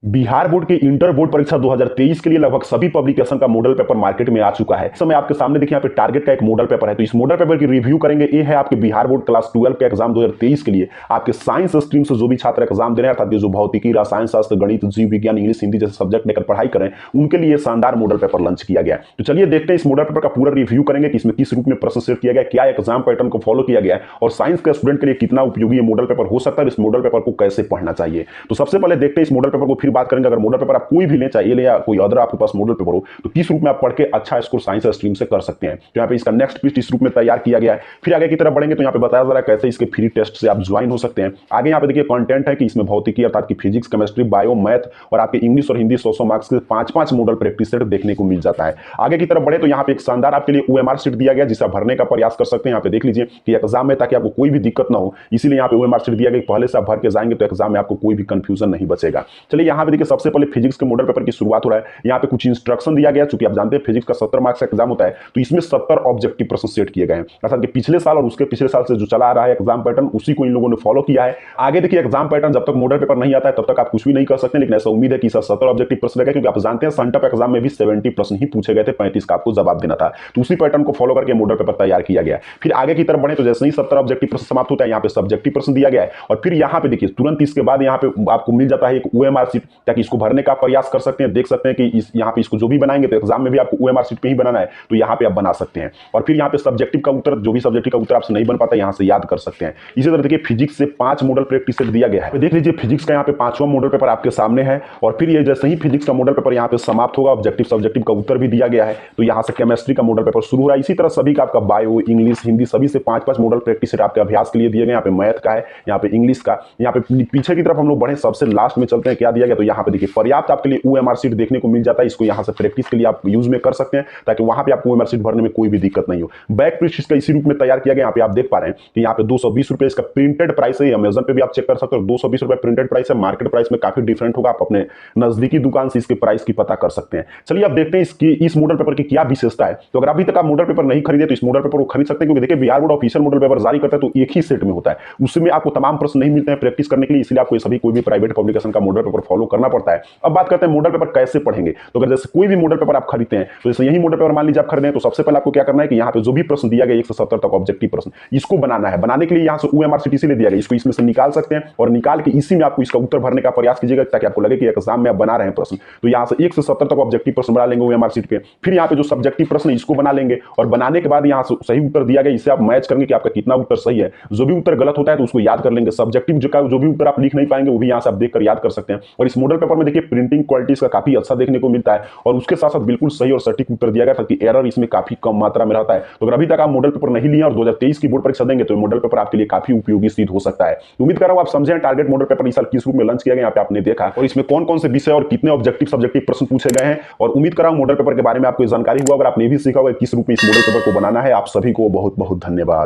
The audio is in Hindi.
बिहार बोर्ड के इंटर बोर्ड परीक्षा 2023 के लिए लगभग सभी पब्लिकेशन का मॉडल पेपर मार्केट में आ चुका है। इस समय आपके सामने देखिए यहाँ पे टारगेट का एक मॉडल पेपर है, तो इस मॉडल पेपर की रिव्यू करेंगे। ये है आपके बिहार बोर्ड क्लास 12 के एग्जाम 2023 के लिए आपके साइंस स्ट्रीम से जो भी छात्र एग्जाम दे रहे हैं, अर्थात जो भौतिकी, रसायन शास्त्र, गणित, जीव विज्ञान, इंग्लिश, हिंदी जैसे सब्जेक्ट लेकर पढ़ाई करें, उनके लिए शानदार मॉडल पेपर लॉन्च किया गया। तो चलिए देखते हैं इस मॉडल पेपर का पूरा रिव्यू करेंगे कि इसमें किस रूप में प्रश्न सेट किया गया, क्या एग्जाम पैटर्न को फॉलो किया गया और साइंस के स्टूडेंट के लिए कितना उपयोगी मॉडल पेपर हो सकता है, इस मॉडल पेपर को कैसे पढ़ना चाहिए। तो सबसे पहले देखते हैं इस मॉडल पेपर को, फिर बात करेंगे अगर मॉडल पेपर आप कोई भी ले, चाहिए ले या कोई अदर आपके पास मॉडल पेपर हो, तो किस रूप में आप पढ़ के अच्छा स्कोर साइंस स्ट्रीम से कर सकते हैं। तो यहाँ पे इसका नेक्स्ट पीस इस रूप में तैयार किया गया है। फिर आगे की तरफ बढ़ेंगे तो यहाँ पे बताया जा रहा है कैसे इसके फ्री टेस्ट से आप ज्वाइन हो सकते हैं। आगे यहाँ पे देखिए कंटेंट है कि इसमें भौतिकी अर्थात की फिजिक्स, केमिस्ट्री, बायो, मैथ और आपके इंग्लिश और हिंदी 100 मार्क्स के 5-5 मॉडल प्रैक्टिस सेट देखने को मिल जाता है। आगे की तरफ बढ़े तो यहाँ पे एक शानदार आपके लिए ओएमआर शीट दिया गया जिसे आप भरने का प्रयास कर सकते हैं। यहाँ पे देख लीजिए कि एग्जाम में ताकि आपको कोई भी दिक्कत ना हो, इसीलिए यहाँ पे ओएमआर शीट दिया गया। पहले से आप भर के जाएंगे तो एग्जाम में आपको कोई भी कंफ्यूजन नहीं बचेगा। चलिए यहाँ पे देखिए सबसे पहले फिजिक्स के मॉडल पेपर की शुरुआत हो रहा है। यहाँ पे कुछ इंस्ट्रक्शन दिया गया, चूंकि आप जानते हैं फिजिक्स का 70 मार्क्स का एग्जाम होता है, तो इसमें 70 ऑब्जेक्टिव प्रश्न सेट किए गए हैं। अर्थात कि पिछले साल और उसके पिछले साल से जो चला आ रहा है एग्जाम पैटर्न, उसी को इन लोगों ने फॉलो किया है। आगे देखिए एग्जाम पैटर्न जब तक मॉडल पेपर नहीं आता है तब तक आप कुछ भी नहीं कर सकते, लेकिन ऐसा उम्मीद है कि 70 ऑब्जेक्टिव प्रश्न रहेगा, क्योंकि आप जानते हैं सेंटअप एग्जाम में भी 70 प्रश्न ही पूछे गए थे, 35 का आपको जवाब देना था। तो उसी पैटर्न को फॉलो करके मॉडल पेपर तैयार किया गया। फिर आगे की तरफ बढ़े तो जैसे ही 70 ऑब्जेक्टिव प्रश्न समाप्त होता है, यहाँ पे सब्जेक्टिव प्रश्न दिया गया है और फिर यहाँ पे देखिए तुरंत इसके बाद यहाँ पे आपको मिल जाता है एक ओएमआर शीट, ताकि इसको भरने का प्रयास कर सकते हैं। देख सकते हैं कि यहाँ पे इसको जो भी बनाएंगे तो एग्जाम में भी आपको ओएमआर शीट पे ही बनाना है, तो यहाँ पे आप बना सकते हैं। और फिर यहाँ पे सब्जेक्टिव का उत्तर, जो भी सब्जेक्टिव का उत्तर आपसे नहीं बन पाता, यहाँ से याद कर सकते हैं। इसी तरह देखिए फिजिक्स से 5 मॉडल प्रैक्टिस सेट दिया गया है। देख लीजिए फिजिक्स का यहाँ पे 5वां मॉडल पेपर आपके सामने है और फिर ये जैसे ही फिजिक्स का मॉडल पेपर यहाँ पे समाप्त होगा, ऑब्जेक्टिव सब्जेक्टिव का उत्तर भी दिया गया है, तो यहाँ से केमिस्ट्री का मॉडल पेपर शुरू हो रहा है। इसी तरह सभी का आपका बायो, इंग्लिश, हिंदी सभी से 5-5 मॉडल प्रैक्टिस सेट आपके अभ्यास के लिए दिए गए। यहाँ पे मैथ का है, यहाँ पे इंग्लिश का। यहाँ पे पीछे की तरफ हम लोग बढ़े, सबसे लास्ट में चलते हैं, क्या दिया गया, तो यहाँ पे देखिए पर्याप्त आपके लिए ओएमआर शीट देखने को मिल जाता है। इसको यहाँ से प्रैक्टिस के लिए आप यूज में कर सकते हैं, ताकि वहां पे आपको ओएमआर शीट भरने में कोई भी दिक्कत नहीं हो। बैक पृष्ठ इसका इसी रूप में तैयार किया गया। यहाँ पे आप देख पा रहे हैं कि यहाँ पे 220 रुपए इसका प्रिंटेड प्राइस है। अमेजन पे भी आप चेक कर सकते हो, 220 रुपए प्रिंटेड प्राइस है। मार्केट प्राइस में काफी डिफरेंट होगा, आप अपने नजदीकी दुकान से इसके प्राइस की पता कर सकते हैं। चलिए अब देखते हैं इसकी इस मॉडल पेपर की क्या विशेषता है। तो अगर अभी तक आप मॉडल पेपर नहीं खरीदे तो इस मॉडल पेपर को खरीद सकते हैं, क्योंकि देखिए Bihar board official model paper जारी करता है तो एक ही सेट में होता है, उसमें आपको तमाम प्रश्न नहीं मिलते हैं प्रैक्टिस करने के लिए, इसलिए आपको सभी कोई भी प्राइवेट पब्लिकेशन का मॉडल पेपर फॉलो करना पड़ता है। अब बात करते हैं मॉडल पेपर कैसे पढ़ेंगे। तो अगर जैसे कोई भी मॉडल पेपर आप खरीदते हैं, तो जैसे यही मॉडल पेपर मान लीजिए आप खरीदे हैं, तो सबसे पहले आपको क्या करना है कि यहाँ पे जो भी प्रश्न दिया गया 1 से 70 तक ऑब्जेक्टिव प्रश्न, इसको बनाना है। बनाने के लिए यहाँ से ओएमआर शीट इसीलिए दिया गया, इसको इसमें से निकाल सकते हैं और निकाल के इसी में आपको इसका उत्तर भरने का प्रयास कीजिएगा, ताकि आपको लगे कि एग्जाम में आप बना रहे हैं प्रश्न। तो यहाँ से 1 से 70 तक ऑब्जेक्टिव प्रश्न बना लेंगे ओएमआर शीट पे। फिर यहाँ पे जो सब्जेक्टिव प्रश्न इसको बना लेंगे और बनाने के बाद यहाँ से सही उत्तर दिया गया, इससे आप मैच करेंगे कि आपका कितना उत्तर सही है। जो भी उत्तर गलत होता है तो उसको याद कर लेंगे। सब्जेक्टिव जो भी उत्तर आप लिख नहीं पाएंगे वो भी यहाँ से आप देखकर याद कर सकते हैं। और इस मॉडल पेपर में देखिए प्रिंटिंग क्वालिटी इसका काफी अच्छा देखने को मिलता है और उसके साथ साथ बिल्कुल सही और सटीक उत्तर दिया गया, ताकि एरर इसमें काफी कम मात्रा में रहता है। तो अगर अभी तक आप मॉडल पेपर नहीं लिए और 2023 की बोर्ड परीक्षा देंगे तो मॉडल पेपर आपके लिए काफी उपयोगी सिद्ध हो सकता है। उम्मीद कर रहा हूं आप समझे टारगेट मॉडल पेपर इस साल किस रूप में लॉन्च किया गया, यहाँ पे आपने देखा और इसमें कौन कौन से विषय और कितने ऑब्जेक्टिव सब्जेक्टिव प्रश्न पूछे गए हैं। और उम्मीद कर रहा हूं मॉडल पेपर के बारे में आपको जानकारी हुआ। अगर आपने भी सीखा होगा किस रूप में इस मॉडल पेपर को बनाना है। आप सभी को बहुत बहुत धन्यवाद।